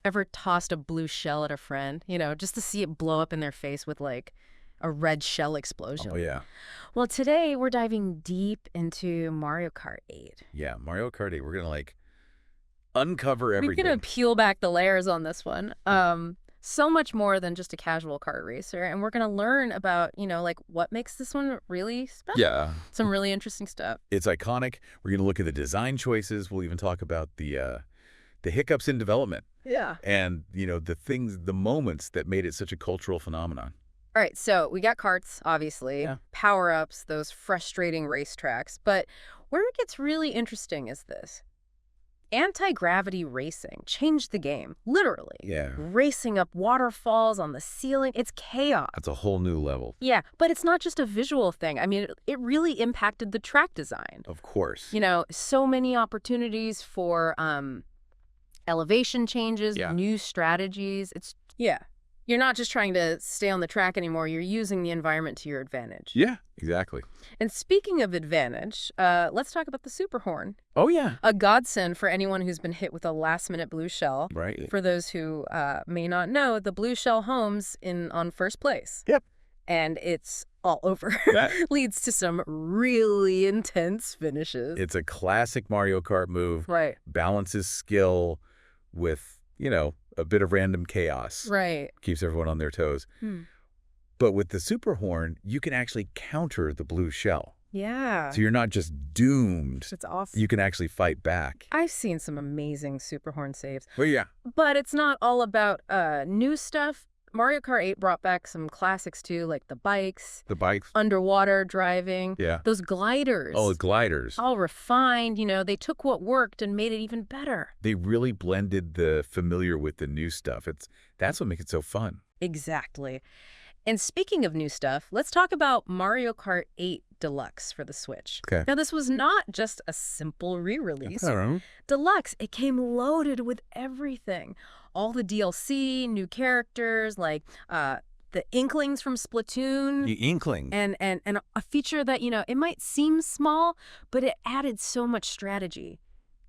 ever tossed a blue shell at a friend, just to see it blow up in their face with like a red shell explosion? Oh, yeah. Well, today we're diving deep into Mario Kart 8. Yeah, Mario Kart 8. We're going to, like, uncover everything. We're going to peel back the layers on this one. So much more than just a casual kart racer. And we're going to learn about, like what makes this one really special. Yeah. Some really interesting stuff. It's iconic. We're going to look at the design choices. We'll even talk about the hiccups in development. Yeah. And, the moments that made it such a cultural phenomenon. All right, so we got karts, obviously, Yeah. power-ups, those frustrating racetracks. But where it gets really interesting is this. Anti-gravity racing changed the game, literally. Yeah. Racing up waterfalls on the ceiling. It's chaos. That's a whole new level. Yeah, but it's not just a visual thing. I mean, it really impacted the track design. Of course. So many opportunities for elevation changes, new strategies. You're not just trying to stay on the track anymore. You're using the environment to your advantage. Yeah, exactly. And speaking of advantage, let's talk about the super horn. Oh, yeah. A godsend for anyone who's been hit with a last-minute blue shell. Right. For those who may not know, the blue shell homes on first place. Yep. And it's all over. Leads to some really intense finishes. It's a classic Mario Kart move. Right. Balances skill with, a bit of random chaos. Right. Keeps everyone on their toes. But with the super horn, you can actually counter the blue shell. Yeah. So you're not just doomed. It's awesome. You can actually fight back. I've seen some amazing super horn saves. Well, yeah. But it's not all about new stuff. Mario Kart 8 brought back some classics, too, like the bikes. The bikes. Underwater driving. Yeah. Those gliders. Oh, gliders. All refined. They took what worked and made it even better. They really blended the familiar with the new stuff. That's what makes it so fun. Exactly. And speaking of new stuff, let's talk about Mario Kart 8 Deluxe for the Switch. Okay. Now, this was not just a simple re-release. know. Deluxe, it came loaded with everything. All the DLC, new characters, like the Inklings from Splatoon. The Inkling. And a feature that, it might seem small, but it added so much strategy.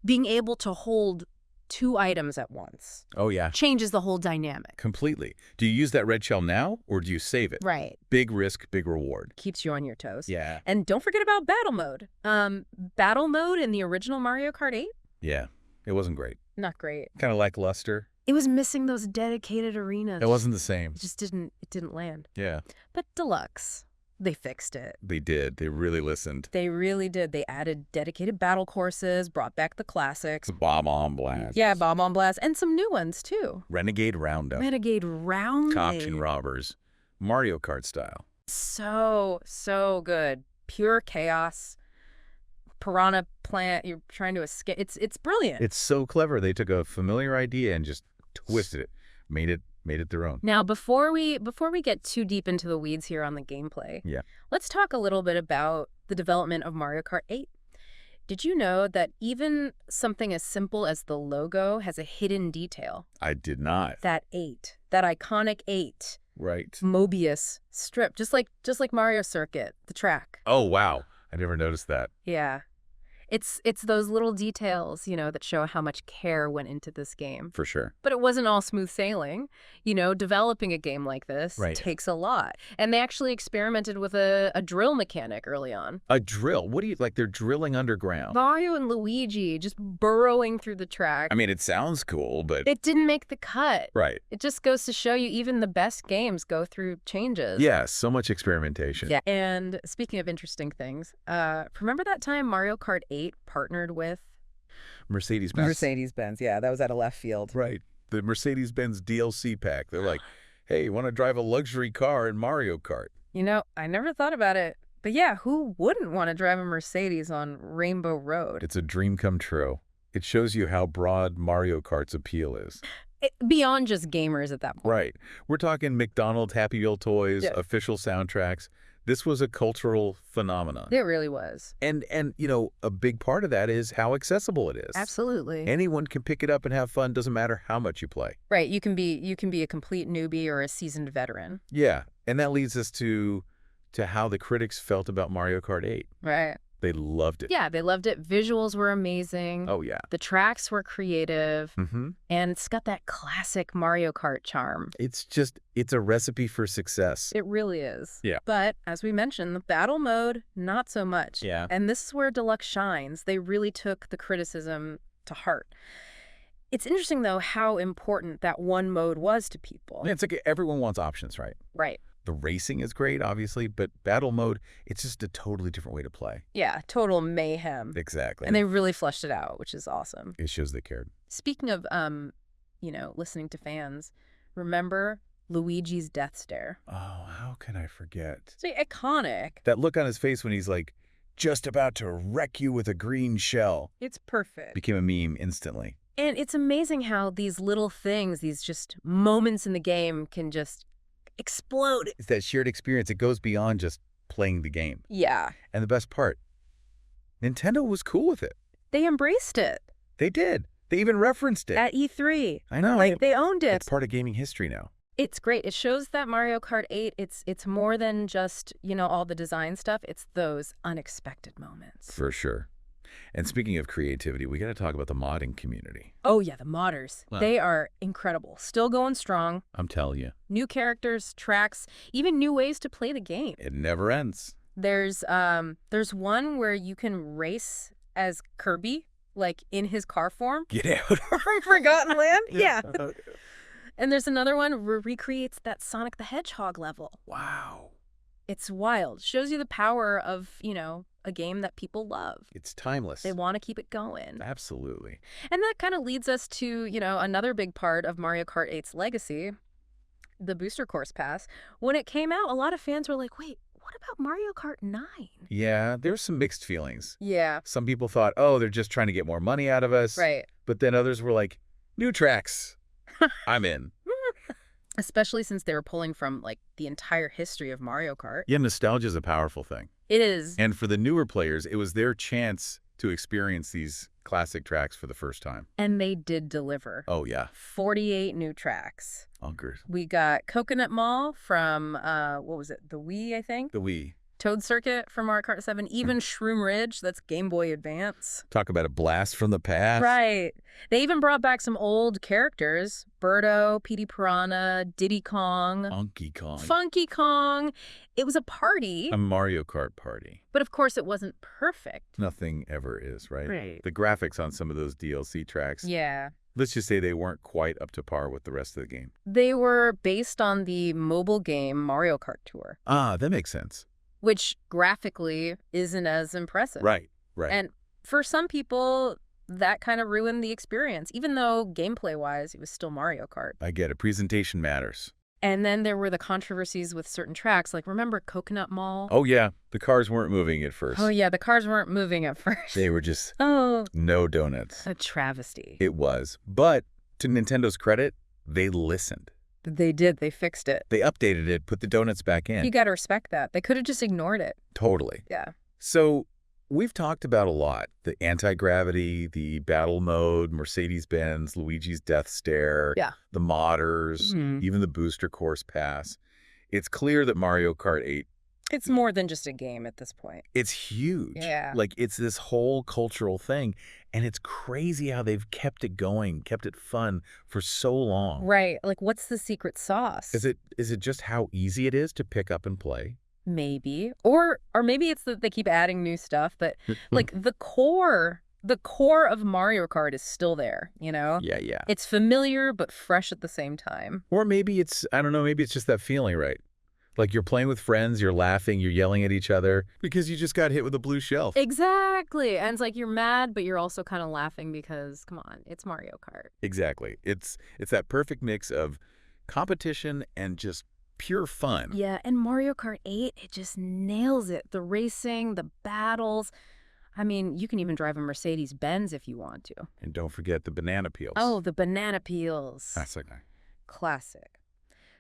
Being able to hold 2 items at once. Oh, yeah. Changes the whole dynamic. Completely. Do you use that red shell now, or do you save it? Right. Big risk, big reward. Keeps you on your toes. Yeah. And don't forget about battle mode. Battle mode in the original Mario Kart 8? Yeah. It wasn't great. Not great. Kind of lackluster. It was missing those dedicated arenas. It wasn't the same. It just didn't land. Yeah. But Deluxe, they fixed it. They did. They really listened. They really did. They added dedicated battle courses, brought back the classics. Bomb on Blast. Yeah, Bomb on Blast. And some new ones, too. Renegade Roundup. Renegade Roundup. Auction Robbers. Mario Kart style. So good. Pure chaos. Piranha plant. You're trying to escape. It's brilliant. It's so clever. They took a familiar idea and just twisted it. Made it their own. Now, before we get too deep into the weeds here on the gameplay, let's talk a little bit about the development of Mario Kart 8. Did you know that even something as simple as the logo has a hidden detail? I did not. That 8, that iconic 8. Right. Mobius strip, just like Mario Circuit, the track. Oh, wow. I never noticed that. Yeah. It's those little details, that show how much care went into this game. For sure. But it wasn't all smooth sailing. Developing a game like this takes a lot. And they actually experimented with a drill mechanic early on. A drill? What do you, like they're drilling underground? Mario and Luigi just burrowing through the track. I mean, it sounds cool, but... It didn't make the cut. Right. It just goes to show you even the best games go through changes. Yeah, so much experimentation. Yeah. And speaking of interesting things, remember that time Mario Kart 8 partnered with Mercedes-Benz. Mercedes-Benz, yeah, that was out of left field. Right. The Mercedes-Benz DLC pack. They're like, hey, you want to drive a luxury car in Mario Kart? I never thought about it. But yeah, who wouldn't want to drive a Mercedes on Rainbow Road? It's a dream come true. It shows you how broad Mario Kart's appeal is. Beyond just gamers at that point. Right. We're talking McDonald's Happy Meal toys, official soundtracks. This was a cultural phenomenon. It really was. And a big part of that is how accessible it is. Absolutely. Anyone can pick it up and have fun. Doesn't matter how much you play. Right. You can be a complete newbie or a seasoned veteran. Yeah. And that leads us to how the critics felt about Mario Kart 8. Right. They loved it. Yeah, they loved it. Visuals were amazing. Oh, yeah. The tracks were creative. Mm-hmm. And it's got that classic Mario Kart charm. It's a recipe for success. It really is. Yeah. But, as we mentioned, the battle mode, not so much. Yeah. And this is where Deluxe shines. They really took the criticism to heart. It's interesting, though, how important that one mode was to people. It's like everyone wants options, right? Right. The racing is great, obviously, but battle mode, it's just a totally different way to play. Yeah, total mayhem. Exactly. And they really fleshed it out, which is awesome. It shows they cared. Speaking of, listening to fans, remember Luigi's death stare? Oh, how can I forget? It's iconic. That look on his face when he's like, just about to wreck you with a green shell. It's perfect. Became a meme instantly. And it's amazing how these little things, these just moments in the game can just explode. It's that shared experience. It goes beyond just playing the game. Yeah. And the best part, Nintendo was cool with it. They embraced it. They did. They even referenced it. At E3. I know. Like, they owned it. It's part of gaming history now. It's great. It shows that Mario Kart 8, it's more than just, all the design stuff. It's those unexpected moments. For sure. And speaking of creativity, we got to talk about the modding community. Oh, yeah, the modders. Wow. They are incredible. Still going strong. I'm telling you. New characters, tracks, even new ways to play the game. It never ends. There's one where you can race as Kirby, like in his car form. Get out. From Forgotten Land? Yeah. And there's another one where recreates that Sonic the Hedgehog level. Wow. It's wild. Shows you the power of, a game that people love. It's timeless. They want to keep it going. Absolutely. And that kind of leads us to, another big part of Mario Kart 8's legacy, the Booster Course Pass. When it came out, a lot of fans were like, wait, what about Mario Kart 9? Yeah, there's some mixed feelings. Yeah. Some people thought, oh, they're just trying to get more money out of us. Right. But then others were like, new tracks. I'm in. Especially since they were pulling from, the entire history of Mario Kart. Yeah, nostalgia is a powerful thing. It is. And for the newer players, it was their chance to experience these classic tracks for the first time. And they did deliver. Oh, yeah. 48 new tracks. Unkers. We got Coconut Mall from, what was it, the Wii, I think? The Wii. Toad Circuit from Mario Kart 7, even Shroom Ridge, that's Game Boy Advance. Talk about a blast from the past. Right. They even brought back some old characters. Birdo, Petey Piranha, Diddy Kong. Funky Kong. It was a party. A Mario Kart party. But of course it wasn't perfect. Nothing ever is, right? Right. The graphics on some of those DLC tracks. Yeah. Let's just say they weren't quite up to par with the rest of the game. They were based on the mobile game Mario Kart Tour. Ah, that makes sense. Which graphically isn't as impressive. Right. And for some people, that kind of ruined the experience, even though gameplay-wise, it was still Mario Kart. I get it. Presentation matters. And then there were the controversies with certain tracks, like remember Coconut Mall? Oh, yeah. The cars weren't moving at first. Oh, yeah. The cars weren't moving at first. They were just no donuts. A travesty. It was. But to Nintendo's credit, they listened. They did. They fixed it. They updated it, put the donuts back in. You got to respect that. They could have just ignored it. Totally. Yeah. So we've talked about a lot. The anti-gravity, the battle mode, Mercedes-Benz, Luigi's death stare, the modders, even the booster course pass. It's clear that Mario Kart 8... It's more than just a game at this point. It's huge. Yeah. Like, it's this whole cultural thing. And it's crazy how they've kept it going, kept it fun for so long. Right. Like, what's the secret sauce? Is it just how easy it is to pick up and play? Maybe. Or maybe it's that they keep adding new stuff. But, like, the core of Mario Kart is still there, Yeah. It's familiar but fresh at the same time. Or maybe it's, I don't know, maybe it's just that feeling, right? Like you're playing with friends, you're laughing, you're yelling at each other because you just got hit with a blue shell. Exactly. And it's like you're mad, but you're also kind of laughing because, come on, it's Mario Kart. Exactly. It's that perfect mix of competition and just pure fun. Yeah, and Mario Kart 8, it just nails it. The racing, the battles. I mean, you can even drive a Mercedes-Benz if you want to. And don't forget the banana peels. Oh, the banana peels. Classic.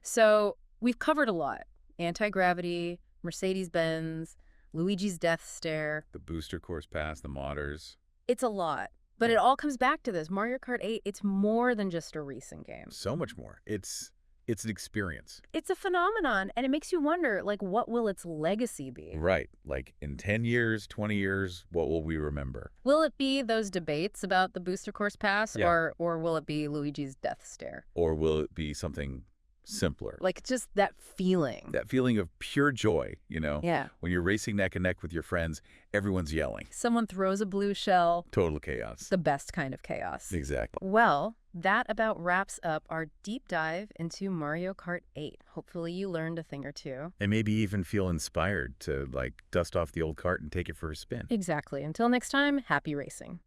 So we've covered a lot. Anti-gravity, Mercedes-Benz, Luigi's death stare. The booster course pass, the modders. It's a lot. But it all comes back to this. Mario Kart 8, it's more than just a racing game. So much more. It's It's an experience. It's a phenomenon, and it makes you wonder, like, what will its legacy be? Right. Like in 10 years, 20 years, what will we remember? Will it be those debates about the booster course pass, Yeah. or will it be Luigi's death stare? Or will it be something simpler? Like, just that feeling. That feeling of pure joy, Yeah. When you're racing neck and neck with your friends, everyone's yelling. Someone throws a blue shell. Total chaos. The best kind of chaos. Exactly. Well, that about wraps up our deep dive into Mario Kart 8. Hopefully you learned a thing or two. And maybe even feel inspired to, like, dust off the old cart and take it for a spin. Exactly. Until next time, happy racing.